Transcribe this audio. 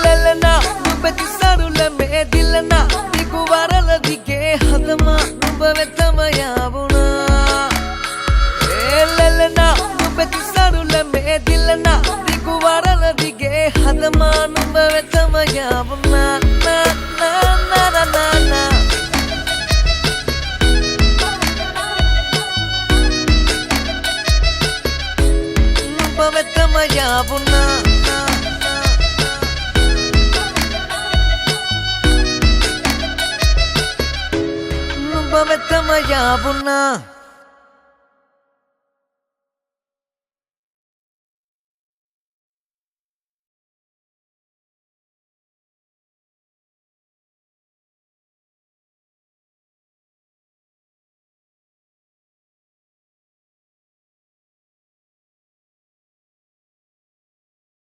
lelena nubeti sarule me dilena diku varala dige hadama nubavetama yavuna lelena nubeti sarule me dilena diku varala dige hadama nubavetama yavuna na na na na na na nubavetama yavuna nubavetama yavuna